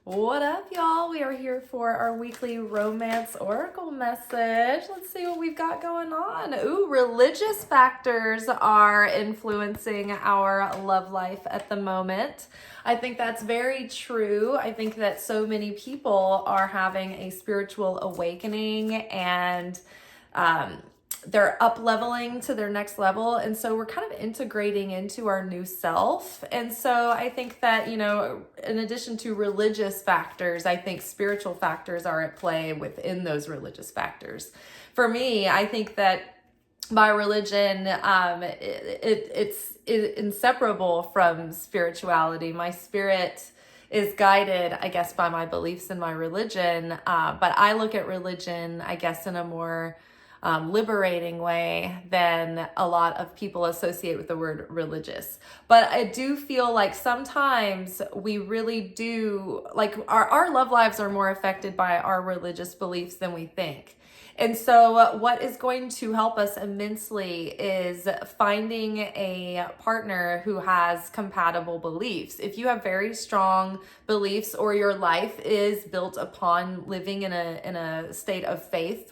What up, y'all? We are here for our weekly romance oracle message. Let's see what we've got going on. Ooh, religious factors are influencing our love life at the moment. I think that's very true. I think that so many people are having a spiritual awakening and they're up leveling to their next level. And so we're kind of integrating into our new self. And so I think that, in addition to religious factors, I think spiritual factors are at play within those religious factors. For me, I think that my religion, it's inseparable from spirituality. My spirit is guided, I guess, by my beliefs in my religion. But I look at religion, I guess, in a more liberating way than a lot of people associate with the word religious. But I do feel like sometimes we really do, like our love lives are more affected by our religious beliefs than we think. And so what is going to help us immensely is finding a partner who has compatible beliefs. If you have very strong beliefs or your life is built upon living in a state of faith,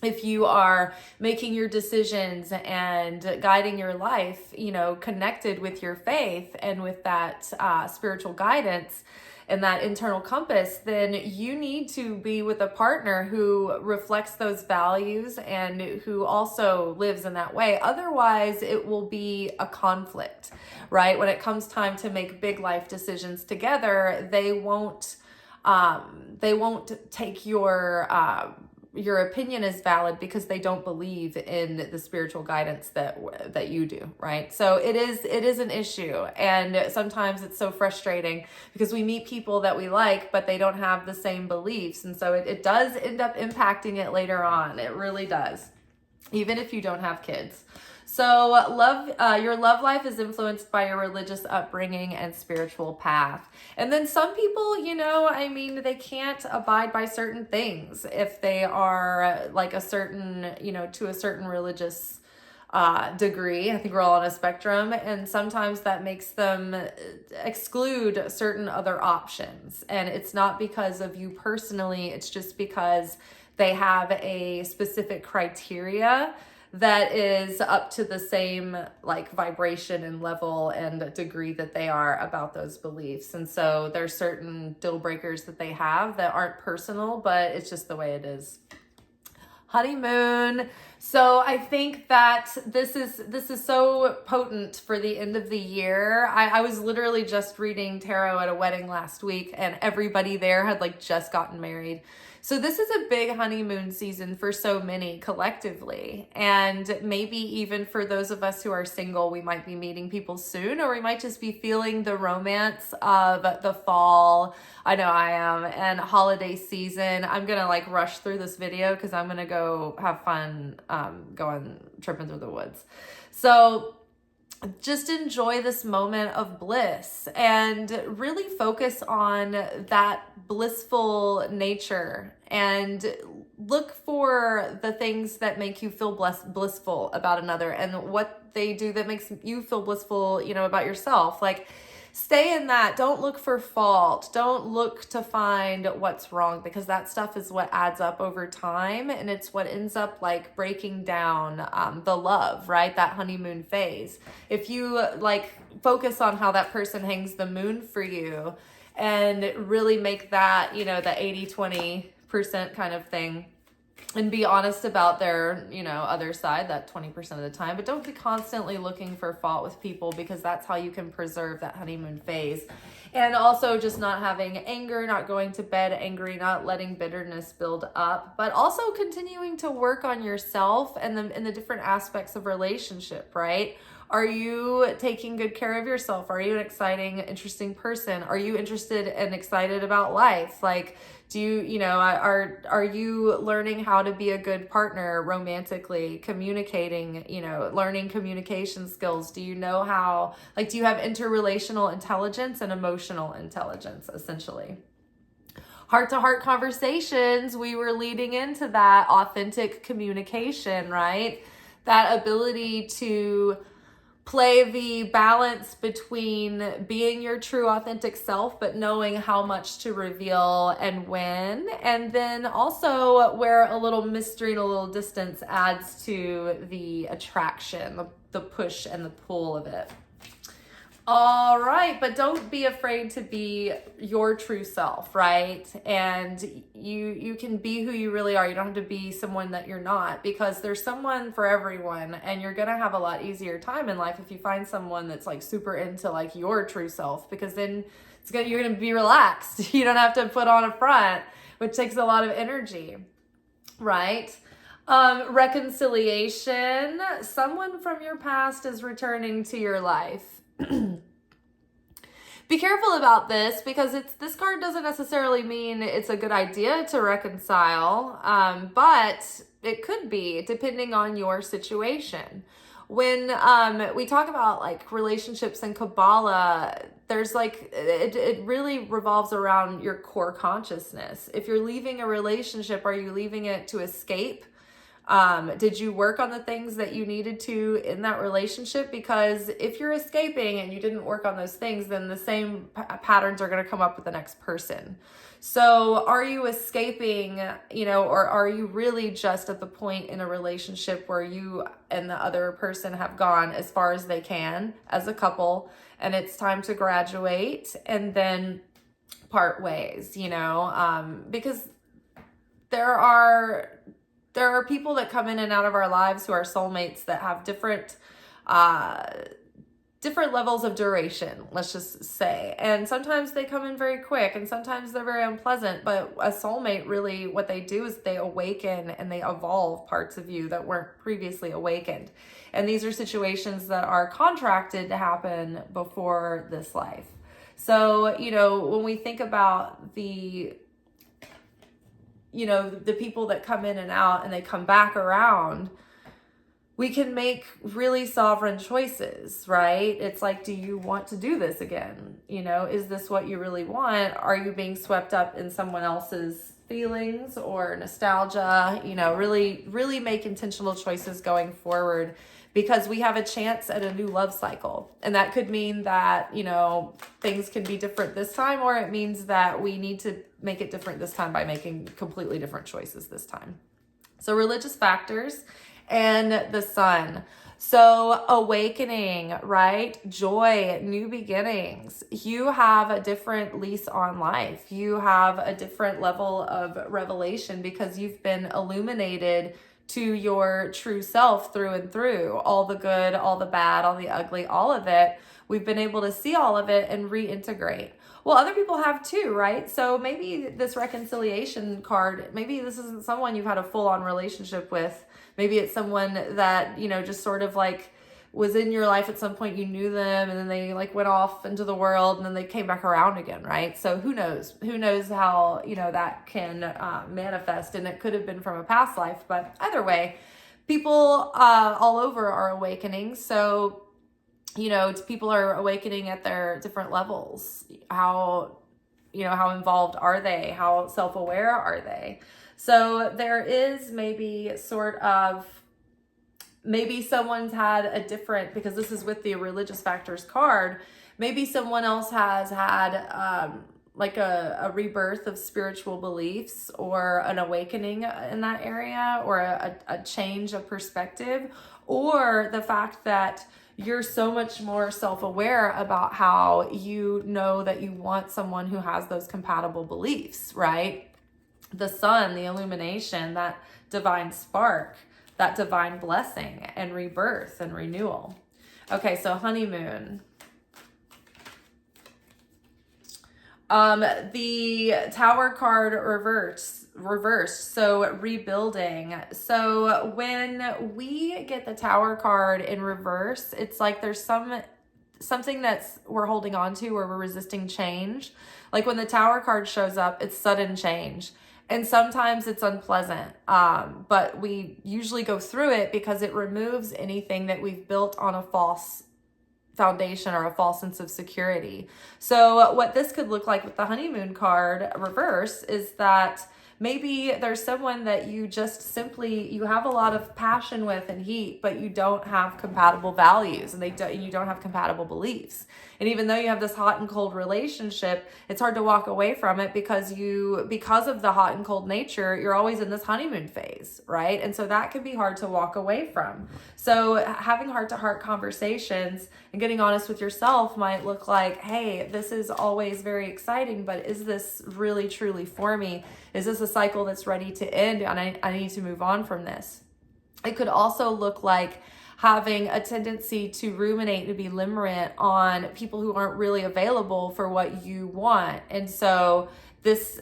if you are making your decisions and guiding your life, connected with your faith and with that spiritual guidance and that internal compass, then you need to be with a partner who reflects those values and who also lives in that way. Otherwise, it will be a conflict, right? When it comes time to make big life decisions together, they won't take your opinion is valid because they don't believe in the spiritual guidance that you do, right? So it is an issue, and sometimes it's so frustrating because we meet people that we like, but they don't have the same beliefs, and so it does end up impacting it later on. It really does, even if you don't have kids. So your love life is influenced by your religious upbringing and spiritual path. And then some people, they can't abide by certain things if they are like a certain, to a certain religious degree. I think we're all on a spectrum, and sometimes that makes them exclude certain other options. And it's not because of you personally, it's just because they have a specific criteria that is up to the same vibration and level and degree that they are about those beliefs. And so there's certain deal breakers that they have that aren't personal, but it's just the way it is. Honeymoon. So I think that this is so potent for the end of the year. I was literally just reading tarot at a wedding last week, and everybody there had just gotten married. So this is a big honeymoon season for so many collectively. And maybe even for those of us who are single, we might be meeting people soon, or we might just be feeling the romance of the fall. I know I am. And holiday season. I'm going to rush through this video because I'm going to go have fun tripping through the woods. So just enjoy this moment of bliss and really focus on that blissful nature and look for the things that make you feel blissful about another and what they do that makes you feel blissful, about yourself. Stay in that. Don't look for fault. Don't look to find what's wrong, because that stuff is what adds up over time. And it's what ends up breaking down the love, right? That honeymoon phase. If you focus on how that person hangs the moon for you and really make that, the 80-20% kind of thing, and be honest about their, other side, that 20% of the time. But don't be constantly looking for fault with people, because that's how you can preserve that honeymoon phase. And also just not having anger, not going to bed angry, not letting bitterness build up, but also continuing to work on yourself and the different aspects of relationship, right? Are you taking good care of yourself? Are you an exciting, interesting person? Are you interested and excited about life? Do you, are you learning how to be a good partner romantically, communicating, learning communication skills? Do you know how, do you have interrelational intelligence and emotional intelligence, essentially? Heart-to-heart conversations, we were leading into that authentic communication, right? That ability to play the balance between being your true authentic self, but knowing how much to reveal and when. And then also where a little mystery and a little distance adds to the attraction, the push and the pull of it. All right, but don't be afraid to be your true self, right? And you can be who you really are. You don't have to be someone that you're not, because there's someone for everyone, and you're gonna have a lot easier time in life if you find someone that's like super into like your true self, because then you're gonna be relaxed. You don't have to put on a front, which takes a lot of energy, right? Reconciliation. Someone from your past is returning to your life. Be careful about this, because this card doesn't necessarily mean it's a good idea to reconcile, but it could be, depending on your situation. When we talk about like relationships in Kabbalah, there's like, it really revolves around your core consciousness. If you're leaving a relationship, are you leaving it to escape? Did you work on the things that you needed to in that relationship? Because if you're escaping and you didn't work on those things, then the same patterns are going to come up with the next person. So are you escaping, or are you really just at the point in a relationship where you and the other person have gone as far as they can as a couple, and it's time to graduate and then part ways, because there are people that come in and out of our lives who are soulmates that have different levels of duration, let's just say. And sometimes they come in very quick, and sometimes they're very unpleasant. But a soulmate, really, what they do is they awaken and they evolve parts of you that weren't previously awakened. And these are situations that are contracted to happen before this life. So, when we think about the people that come in and out and they come back around, we can make really sovereign choices, right? It's like, do you want to do this again? Is this what you really want? Are you being swept up in someone else's feelings or nostalgia? Really, really make intentional choices going forward, because we have a chance at a new love cycle. And that could mean that, things can be different this time, or it means that we need to make it different this time by making completely different choices this time. So religious factors and the sun. So awakening, right? Joy, new beginnings. You have a different lease on life. You have a different level of revelation, because you've been illuminated to your true self through and through. All the good, all the bad, all the ugly, all of it. We've been able to see all of it and reintegrate. Well, other people have too, right? So maybe this reconciliation card, maybe this isn't someone you've had a full-on relationship with. Maybe it's someone that, just sort of like was in your life at some point. You knew them, and then they like went off into the world, and then they came back around again, right? So who knows how that can manifest, and it could have been from a past life. But either way, people all over are awakening. So people are awakening at their different levels. How involved are they? How self-aware are they? So there is maybe someone's had a different, because this is with the religious factors card, maybe someone else has had like a rebirth of spiritual beliefs, or an awakening in that area, or a change of perspective, or the fact that you're so much more self-aware about how that you want someone who has those compatible beliefs, right? The sun, the illumination, that divine spark, that divine blessing and rebirth and renewal. Okay, so honeymoon. The Tower card reversed, so rebuilding. So when we get the Tower card in reverse, it's like there's something we're holding on to, or we're resisting change. Like when the Tower card shows up, it's sudden change. And sometimes it's unpleasant, but we usually go through it because it removes anything that we've built on a false foundation or a false sense of security. So what this could look like with the honeymoon card reverse is that Maybe there's someone that you just simply, you have a lot of passion with and heat, but you don't have compatible values, and you don't have compatible beliefs. And even though you have this hot and cold relationship, it's hard to walk away from it because of the hot and cold nature, you're always in this honeymoon phase, right? And so that can be hard to walk away from. So having heart-to-heart conversations and getting honest with yourself might look like, hey, this is always very exciting, but is this really truly for me? Is this a cycle that's ready to end, and I need to move on from this? It could also look like having a tendency to ruminate, to be limerent on people who aren't really available for what you want. And so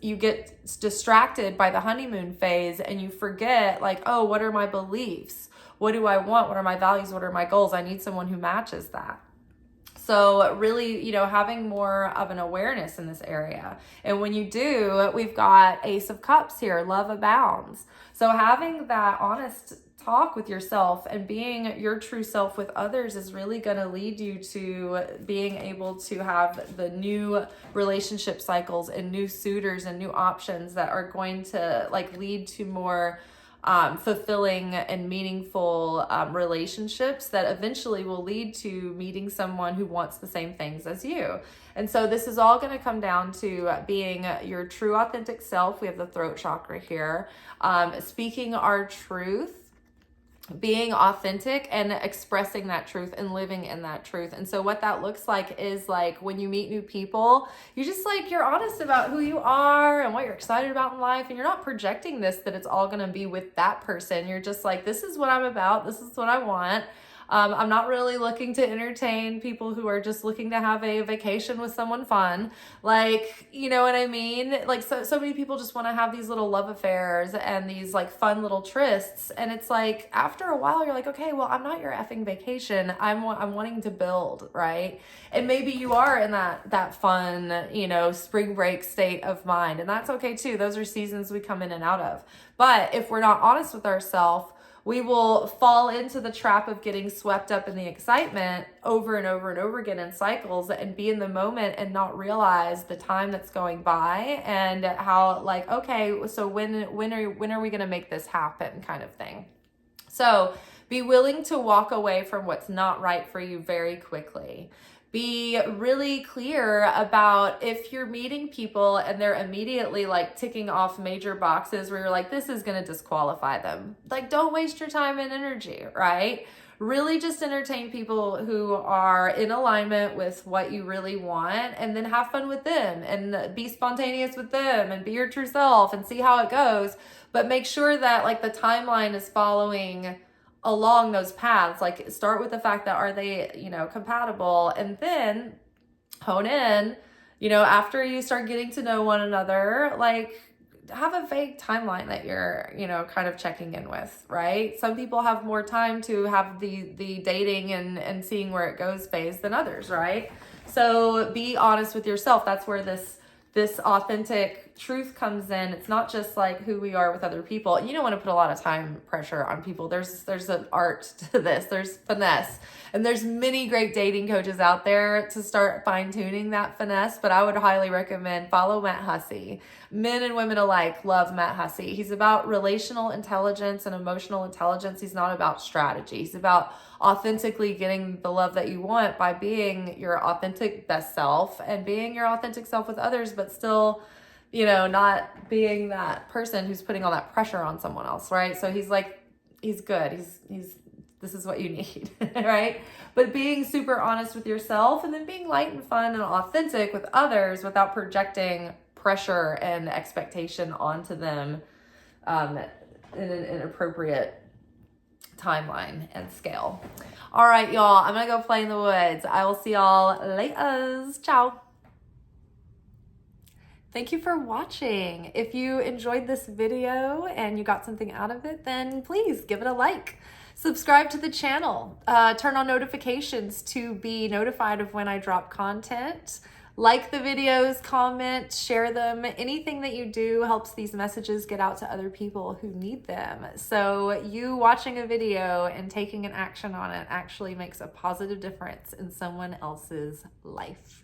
you get distracted by the honeymoon phase and you forget, like, oh, what are my beliefs? What do I want? What are my values? What are my goals? I need someone who matches that. So really, having more of an awareness in this area. And when you do, we've got Ace of Cups here, love abounds. So having that honest talk with yourself and being your true self with others is really going to lead you to being able to have the new relationship cycles and new suitors and new options that are going to lead to more fulfilling and meaningful relationships that eventually will lead to meeting someone who wants the same things as you. And so this is all going to come down to being your true authentic self. We have the throat chakra here. Speaking our truth, being authentic and expressing that truth and living in that truth. And so what that looks like is when you meet new people, you're honest about who you are and what you're excited about in life. And you're not projecting that it's all going to be with that person. You're just this is what I'm about. This is what I want. I'm not really looking to entertain people who are just looking to have a vacation with someone fun. You know what I mean? So many people just want to have these little love affairs and these fun little trysts. And it's after a while, you're okay, well, I'm not your effing vacation. I'm wanting to build, right? And maybe you are in that fun, spring break state of mind. And that's okay too. Those are seasons we come in and out of. But if we're not honest with ourselves, we will fall into the trap of getting swept up in the excitement over and over and over again in cycles and be in the moment and not realize the time that's going by and how okay, so when are we going to make this happen kind of thing. So be willing to walk away from what's not right for you very quickly. Be really clear about if you're meeting people and they're immediately ticking off major boxes where you're this is going to disqualify them. Don't waste your time and energy, right? Really just entertain people who are in alignment with what you really want, and then have fun with them and be spontaneous with them and be your true self and see how it goes. But make sure that the timeline is following along those paths. Start with the fact that are they, compatible, and then hone in, after you start getting to know one another, have a vague timeline that you're, kind of checking in with, right? Some people have more time to have the dating and seeing where it goes phase than others, right? So be honest with yourself. That's where this authentic truth comes in. It's not just who we are with other people. You don't want to put a lot of time pressure on people. There's an art to this. There's finesse. And there's many great dating coaches out there to start fine-tuning that finesse, but I would highly recommend follow Matt Hussey. Men and women alike love Matt Hussey. He's about relational intelligence and emotional intelligence. He's not about strategy. He's about authentically getting the love that you want by being your authentic best self and being your authentic self with others, but still, not being that person who's putting all that pressure on someone else, right? So he's good. He's this is what you need, right? But being super honest with yourself and then being light and fun and authentic with others without projecting pressure and expectation onto them in an inappropriate timeline and scale. All right, y'all, I'm gonna go play in the woods. I will see y'all later. Ciao. Thank you for watching. If you enjoyed this video and you got something out of it, then please give it a like. Subscribe to the channel. Turn on notifications to be notified of when I drop content. Like the videos, comment, share them. Anything that you do helps these messages get out to other people who need them. So you watching a video and taking an action on it actually makes a positive difference in someone else's life.